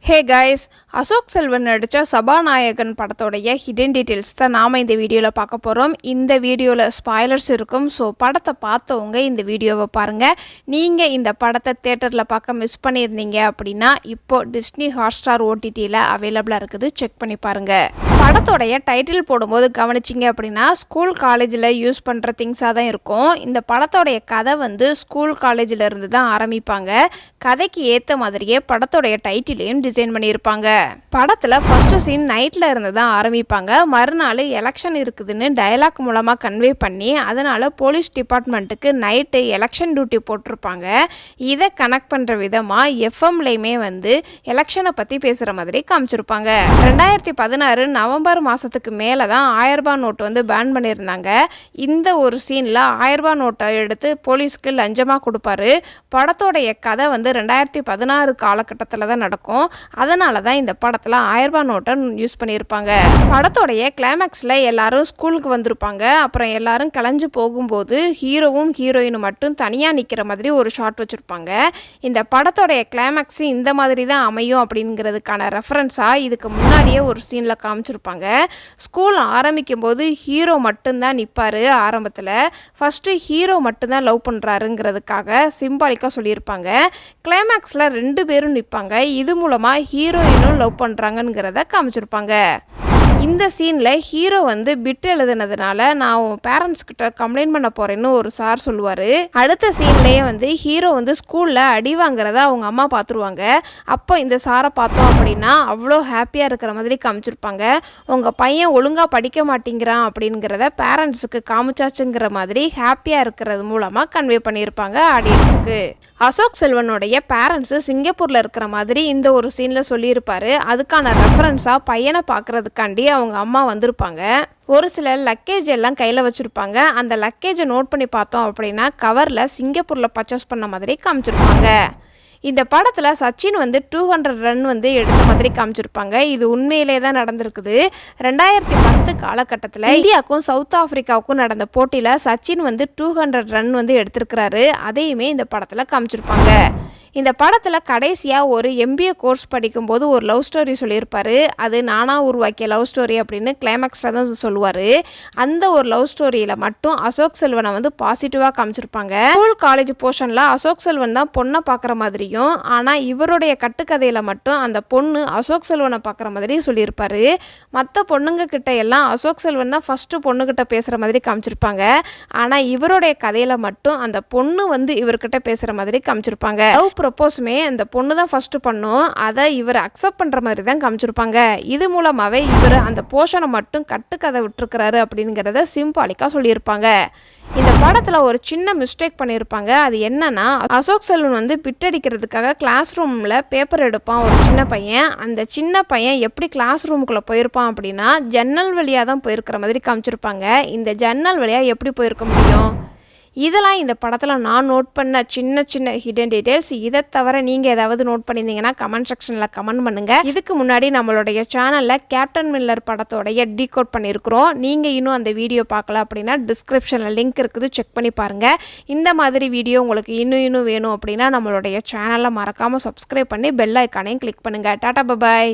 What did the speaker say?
Hey guys, Ashok Selvan நடித்த சபாநாயகன் படத்தோடைய hidden details தான் நாம் இந்த வீடியோவில் பார்க்க போகிறோம். இந்த வீடியோவில் ஸ்பாய்லர்ஸ் இருக்கும். ஸோ படத்தை பார்த்தவங்க இந்த வீடியோவை பாருங்கள். நீங்கள் இந்த படத்தை தேட்டரில் பார்க்க மிஸ் பண்ணியிருந்தீங்க அப்படின்னா இப்போது டிஸ்னி ஹாட்ஸ்டார் ஓடிடியில் அவைலபிளாக இருக்குது, செக் பண்ணி பாருங்கள். படத்தோடைய டைட்டில் போடும்போது கவனிச்சிங்க அப்படின்னா ஸ்கூல் காலேஜில் யூஸ் பண்ணுற திங்ஸாக தான் இருக்கும். இந்த படத்தோடைய கதை ஸ்கூல் காலேஜில் இருந்து தான் ஆரம்பிப்பாங்க. கதைக்கு ஏற்ற மாதிரியே படத்தோடைய டைட்டிலையும் டிசைன் பண்ணியிருப்பாங்க. படத்தில் ஃபர்ஸ்ட் சீன் நைட்டில் இருந்து தான் ஆரம்பிப்பாங்க. மறுநாள் எலெக்ஷன் இருக்குதுன்னு டயலாக் மூலமாக கன்வே பண்ணி அதனால் போலீஸ் டிபார்ட்மெண்ட்டுக்கு நைட்டு எலெக்ஷன் டியூட்டி போட்டிருப்பாங்க. இதை கனெக்ட் பண்ணுற விதமாக எஃப்எம்லையுமே எலெக்ஷனை பற்றி பேசுகிற மாதிரி காமிச்சிருப்பாங்க. 2016 நவம்பர் மாதத்துக்கு மேலே தான் 1000 ரூபாய் நோட்டு பேன் பண்ணியிருந்தாங்க. இந்த ஒரு சீனில் 1000 ரூபாய் நோட்டை எடுத்து போலீஸ்க்கு லஞ்சமாக கொடுப்பாரு. படத்தோடைய கதை 2016 காலகட்டத்தில் தான் நடக்கும். அதனால தான் இந்த படத்தில் 1000 ரூபாய் நோட்டை யூஸ் பண்ணியிருப்பாங்க. படத்தோடைய கிளைமேக்ஸில் எல்லாரும் ஸ்கூலுக்கு வந்திருப்பாங்க. அப்புறம் எல்லாரும் கலைஞ்சு போகும்போது ஹீரோவும் ஹீரோயினும் மட்டும் தனியாக நிற்கிற மாதிரி ஒரு ஷாட் வச்சுருப்பாங்க. இந்த படத்தோடைய கிளைமேக்ஸ் இந்த மாதிரி தான் அமையும் அப்படிங்கிறதுக்கான ரெஃபரன்ஸாக இதுக்கு முன்னாடியே ஒரு சீனில் காமிச்சிருப்பாங்க. ஸ்கூல் ஆரம்பிக்கும் போது ஹீரோ மட்டும்தான் நிற்பார். ஆரம்பத்தில் ஃபஸ்ட்டு ஹீரோ மட்டும்தான் லவ் பண்ணுறாருங்கிறதுக்காக சிம்பாலிக்காக சொல்லியிருப்பாங்க. கிளைமேக்ஸில் 2 பேரும் நிற்பாங்க. இது மூலமாக ஹீரோயினும் லவ் பண்ணுறாங்கங்கிறத காமிச்சிருப்பாங்க. இந்த சீனில் ஹீரோ பிட் எழுதுனதுனால நான் உன் பேரண்ட்ஸ் கிட்ட கம்ப்ளைண்ட் பண்ண போகிறேன்னு ஒரு சார் சொல்லுவார். அடுத்த சீன்லேயே ஹீரோ ஸ்கூலில் அடி வாங்குறத அவங்க அம்மா பார்த்துருவாங்க. அப்போ இந்த சாரை பார்த்தோம் அப்படின்னா அவ்வளோ ஹாப்பியாக இருக்கிற மாதிரி காமிச்சிருப்பாங்க. உங்கள் பையன் ஒழுங்காக படிக்க மாட்டேங்கிறான் அப்படிங்கிறத பேரண்ட்ஸுக்கு காமிச்சாச்சுங்கிற மாதிரி ஹாப்பியாக இருக்கிறது மூலமாக கன்வே பண்ணியிருப்பாங்க ஆடியன்ஸுக்கு. அசோக் செல்வனுடைய பேரண்ட்ஸு சிங்கப்பூரில் இருக்கிற மாதிரி இந்த ஒரு சீனில் சொல்லியிருப்பார். அதுக்கான ரெஃபரன்ஸாக பையனை பார்க்குறதுக்காண்டி அவங்க அம்மா வந்திருப்பாங்க. ஒரு சில லக்கேஜ் எல்லாம் கையில் வச்சுருப்பாங்க. அந்த லக்கேஜை நோட் பண்ணி பார்த்தோம் அப்படின்னா கவரில் சிங்கப்பூரில் பர்ச்சேஸ் பண்ண மாதிரி காமிச்சிருப்பாங்க. இந்த படத்தில் சச்சின் 200 ரன் எடுத்த மாதிரி காமிச்சிருப்பாங்க. இது உண்மையிலே தான் நடந்திருக்குது. 2010 காலகட்டத்தில் இந்தியாவுக்கும் சவுத் ஆஃப்ரிக்காவுக்கும் நடந்த போட்டியில் சச்சின் 200 ரன் எடுத்திருக்கிறாரு. அதையுமே இந்த படத்தில் காமிச்சிருப்பாங்க. இந்த படத்தில் கடைசியாக ஒரு MBA கோர்ஸ் படிக்கும்போது ஒரு லவ் ஸ்டோரி சொல்லியிருப்பார். அது நானாக உருவாக்கிய லவ் ஸ்டோரி அப்படின்னு கிளைமேக்ஸில் தான் சொல்லுவார். அந்த ஒரு லவ் ஸ்டோரியில் மட்டும் அசோக் செல்வனை பாசிட்டிவாக காமிச்சிருப்பாங்க. ஸ்கூல் காலேஜ் போர்ஷனில் அசோக் செல்வன் தான் பொண்ணை பார்க்குற மாதிரியும், ஆனால் இவருடைய கட்டுக்கதையில் மட்டும் அந்த பொண்ணு அசோக் செல்வனை பார்க்குற மாதிரி சொல்லியிருப்பார். மற்ற பொண்ணுங்க கிட்ட எல்லாம் அசோக் செல்வன் தான் ஃபஸ்ட்டு பொண்ணுக்கிட்ட பேசுகிற மாதிரி காமிச்சிருப்பாங்க. ஆனால் இவருடைய கதையில் மட்டும் அந்த பொண்ணு இவர்கிட்ட பேசுகிற மாதிரி காமிச்சிருப்பாங்க. லவ் ப்ரப்போஸுமே அந்த பொண்ணு தான் ஃபஸ்ட்டு பண்ணும். அதை இவர் அக்செப்ட் பண்ணுற மாதிரி தான் காமிச்சிருப்பாங்க. இது மூலமாகவே இவர் அந்த போர்ஷனை மட்டும் கட்டுக்கதை விட்டுருக்கிறாரு அப்படிங்கிறத சிம்பாலிக்காக சொல்லியிருப்பாங்க. இந்த படத்தில் ஒரு சின்ன மிஸ்டேக் பண்ணியிருப்பாங்க. அது என்னன்னா, அசோக் செல்வன் பிட்டடிக்கிறதுக்காக கிளாஸ் ரூமில் பேப்பர் எடுப்பான் ஒரு சின்ன பையன். அந்த சின்ன பையன் எப்படி கிளாஸ் ரூமுக்குள்ளே போயிருப்பான் அப்படின்னா ஜன்னல் வழியாக தான் போயிருக்கிற மாதிரி காமிச்சிருப்பாங்க. இந்த ஜன்னல் வழியாக எப்படி போயிருக்க முடியும்? இதெல்லாம் இந்த படத்தில் நான் நோட் பண்ண சின்ன சின்ன ஹிடன் டீட்டெயில்ஸ். இதை தவிர நீங்கள் ஏதாவது நோட் பண்ணியிருந்தீங்கன்னா கமெண்ட் செக்ஷனில் கமெண்ட் பண்ணுங்கள். இதுக்கு முன்னாடி நம்மளுடைய சேனலில் கேப்டன் மில்லர் படத்தோடைய டீகோட் பண்ணியிருக்கிறோம். நீங்கள் இன்னும் அந்த வீடியோ பார்க்கல அப்படின்னா டிஸ்கிரிப்ஷனில் லிங்க் இருக்குது, செக் பண்ணி பாருங்கள். இந்த மாதிரி வீடியோ உங்களுக்கு இன்னும் வேணும் அப்படின்னா நம்மளுடைய சேனலை மறக்காமல் சப்ஸ்கிரைப் பண்ணி பெல் ஐக்கானையும் கிளிக் பண்ணுங்கள். டாடா பபாய்.